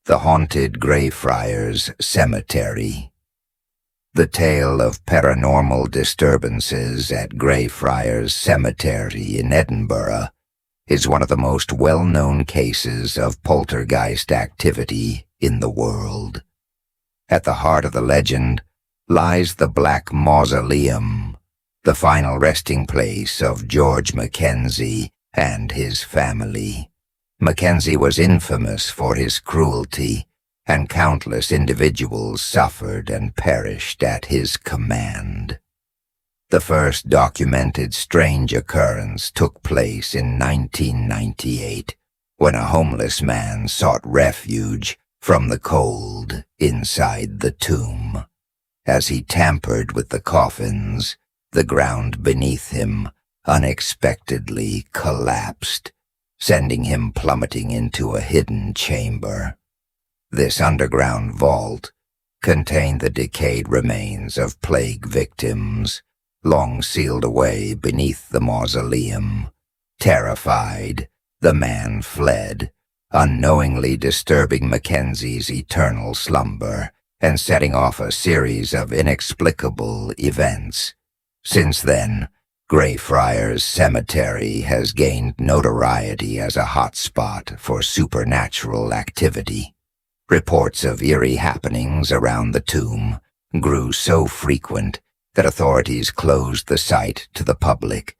The Haunted Greyfriars Cemetery. The tale of paranormal disturbances at Greyfriars Cemetery in Edinburgh is one of the most well-known cases of poltergeist activity in the world. At the heart of the legend lies the Black Mausoleum, the final resting place of George Mackenzie and his family. Mackenzie was infamous for his cruelty, and countless individuals suffered and perished at his command. The first documented strange occurrence took place in 1998, when a homeless man sought refuge from the cold inside the tomb. As he tampered with the coffins, the ground beneath him unexpectedly collapsed, sending him plummeting into a hidden chamber. This underground vault contained the decayed remains of plague victims, long sealed away beneath the mausoleum. Terrified, the man fled, unknowingly disturbing Mackenzie's eternal slumber and setting off a series of inexplicable events. Since then, Greyfriars Cemetery has gained notoriety as a hotspot for supernatural activity. Reports of eerie happenings around the tomb grew so frequent that authorities closed the site to the public,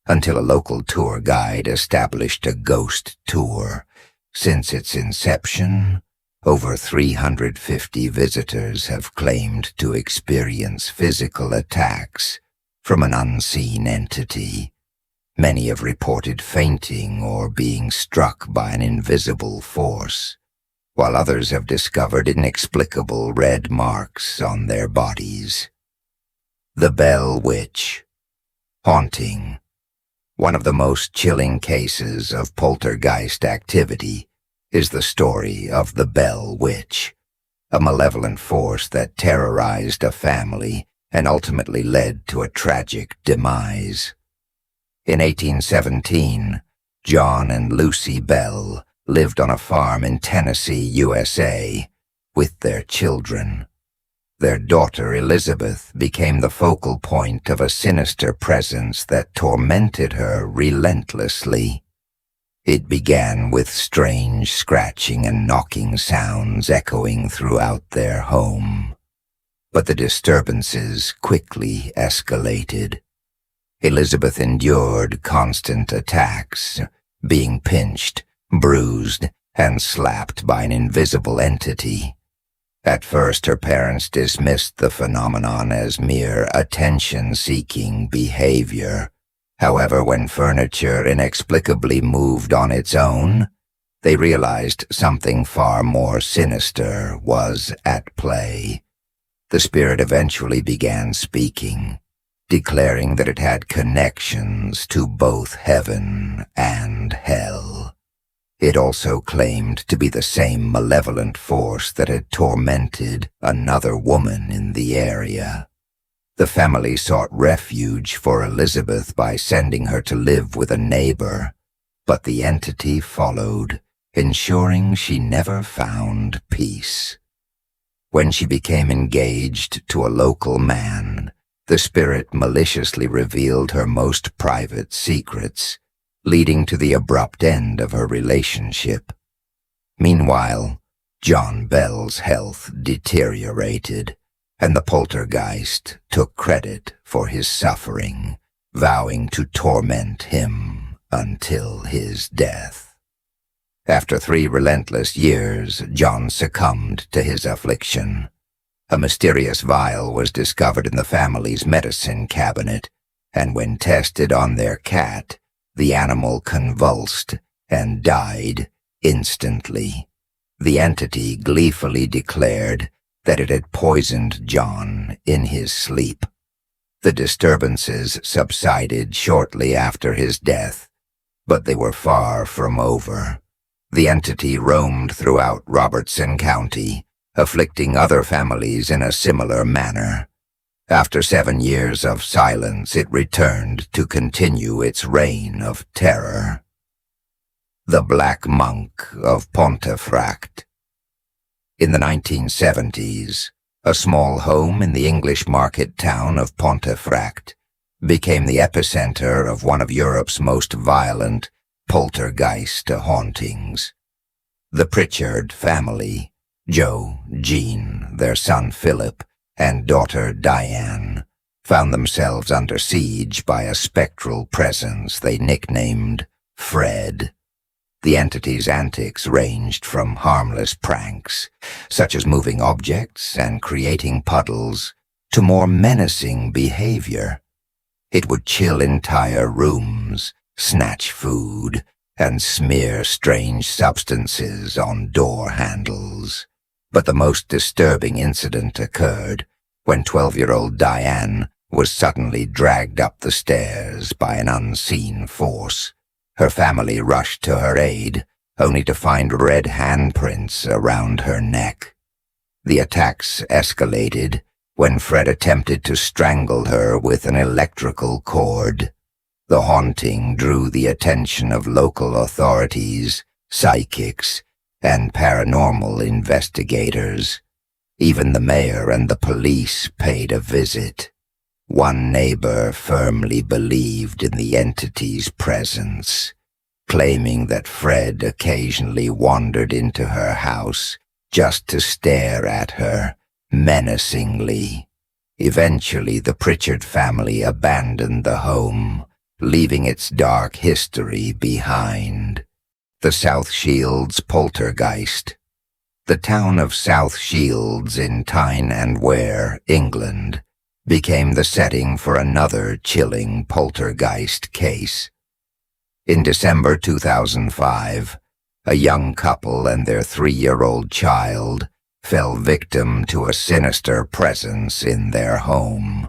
until a local tour guide established a ghost tour. Since its inception, over 350 visitors have claimed to experience physical attacks from an unseen entity. Many have reported fainting or being struck by an invisible force, while others have discovered inexplicable red marks on their bodies. The Bell Witch. Haunting. One of the most chilling cases of poltergeist activity is the story of the Bell Witch, a malevolent force that terrorized a family and ultimately led to a tragic demise. In 1817, John and Lucy Bell lived on a farm in Tennessee, USA, with their children. Their daughter Elizabeth became the focal point of a sinister presence that tormented her relentlessly. It began with strange scratching and knocking sounds echoing throughout their home. But the disturbances quickly escalated. Elizabeth endured constant attacks, being pinched, bruised, and slapped by an invisible entity. At first, her parents dismissed the phenomenon as mere attention-seeking behavior. However, when furniture inexplicably moved on its own, they realized something far more sinister was at play. The spirit eventually began speaking, declaring that it had connections to both heaven and hell. It also claimed to be the same malevolent force that had tormented another woman in the area. The family sought refuge for Elizabeth by sending her to live with a neighbor, but the entity followed, ensuring she never found peace. When she became engaged to a local man, the spirit maliciously revealed her most private secrets, leading to the abrupt end of her relationship. Meanwhile, John Bell's health deteriorated, and the poltergeist took credit for his suffering, vowing to torment him until his death. After 3 relentless years, John succumbed to his affliction. A mysterious vial was discovered in the family's medicine cabinet, and when tested on their cat, the animal convulsed and died instantly. The entity gleefully declared that it had poisoned John in his sleep. The disturbances subsided shortly after his death, but they were far from over. The entity roamed throughout Robertson County, afflicting other families in a similar manner. After 7 years of silence, it returned to continue its reign of terror. The Black Monk of Pontefract. In the 1970s, a small home in the English market town of Pontefract became the epicenter of one of Europe's most violent poltergeist hauntings. The Pritchard family, Joe, Jean, their son Philip, and daughter Diane, found themselves under siege by a spectral presence they nicknamed Fred. The entity's antics ranged from harmless pranks, such as moving objects and creating puddles, to more menacing behavior. It would chill entire rooms, snatch food, and smear strange substances on door handles. But the most disturbing incident occurred when 12-year-old Diane was suddenly dragged up the stairs by an unseen force. Her family rushed to her aid, only to find red handprints around her neck. The attacks escalated when Fred attempted to strangle her with an electrical cord. The haunting drew the attention of local authorities, psychics, and paranormal investigators. Even the mayor and the police paid a visit. One neighbor firmly believed in the entity's presence, claiming that Fred occasionally wandered into her house just to stare at her menacingly. Eventually, the Pritchard family abandoned the home, leaving its dark history behind. The South Shields Poltergeist. The town of South Shields in Tyne and Wear, England, became the setting for another chilling poltergeist case. In December 2005, a young couple and their 3-year-old child fell victim to a sinister presence in their home.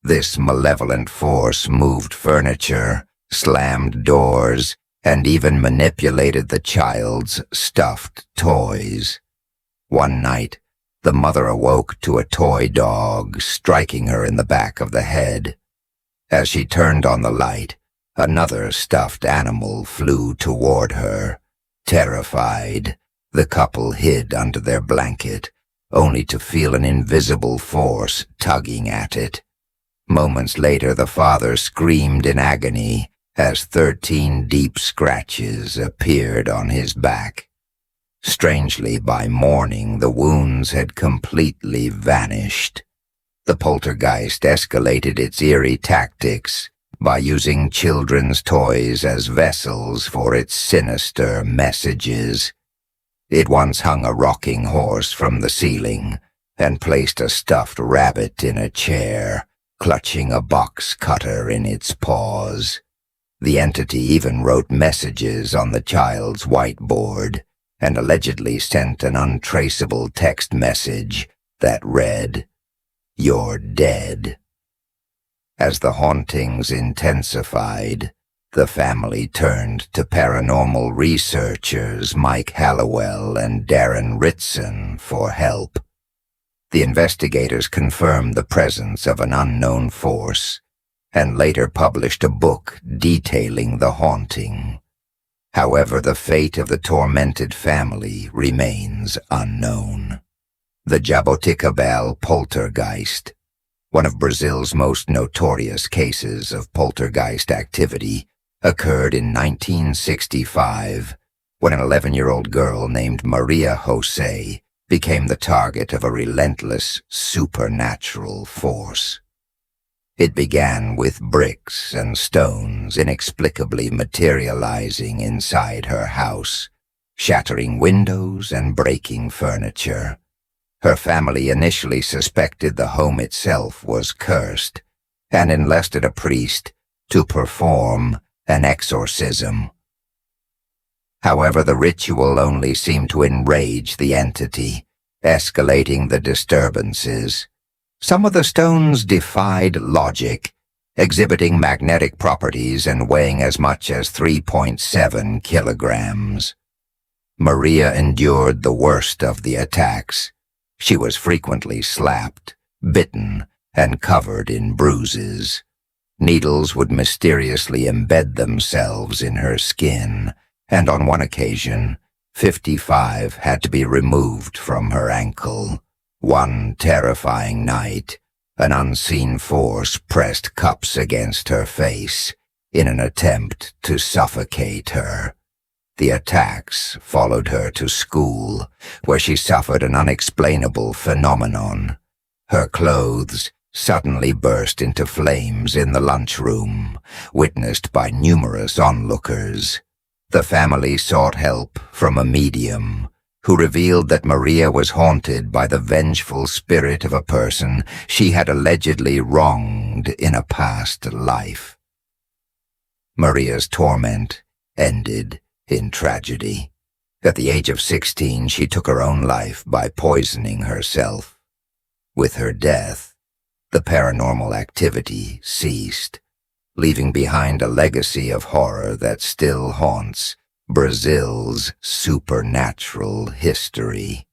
This malevolent force moved furniture, slammed doors, and even manipulated the child's stuffed toys. One night, the mother awoke to a toy dog striking her in the back of the head. As she turned on the light, another stuffed animal flew toward her. Terrified, the couple hid under their blanket, only to feel an invisible force tugging at it. Moments later, the father screamed in agony as 13 deep scratches appeared on his back. Strangely, by morning, the wounds had completely vanished. The poltergeist escalated its eerie tactics by using children's toys as vessels for its sinister messages. It once hung a rocking horse from the ceiling and placed a stuffed rabbit in a chair, clutching a box cutter in its paws. The entity even wrote messages on the child's whiteboard and allegedly sent an untraceable text message that read, "You're dead." As the hauntings intensified, the family turned to paranormal researchers Mike Hallowell and Darren Ritson for help. The investigators confirmed the presence of an unknown force and later published a book detailing the haunting. However, the fate of the tormented family remains unknown. The Jaboticabal Poltergeist, one of Brazil's most notorious cases of poltergeist activity, occurred in 1965 when an 11-year-old girl named Maria Jose became the target of a relentless supernatural force. It began with bricks and stones inexplicably materializing inside her house, shattering windows and breaking furniture. Her family initially suspected the home itself was cursed and enlisted a priest to perform an exorcism. However, the ritual only seemed to enrage the entity, escalating the disturbances. Some of the stones defied logic, exhibiting magnetic properties and weighing as much as 3.7 kilograms. Maria endured the worst of the attacks. She was frequently slapped, bitten, and covered in bruises. Needles would mysteriously embed themselves in her skin, and on one occasion, 55 had to be removed from her ankle. One terrifying night, an unseen force pressed cups against her face in an attempt to suffocate her. The attacks followed her to school, where she suffered an unexplainable phenomenon. Her clothes suddenly burst into flames in the lunchroom, witnessed by numerous onlookers. The family sought help from a medium, who revealed that Maria was haunted by the vengeful spirit of a person she had allegedly wronged in a past life. Maria's torment ended in tragedy. At the age of 16, she took her own life by poisoning herself. With her death, the paranormal activity ceased, leaving behind a legacy of horror that still haunts Brazil's supernatural history.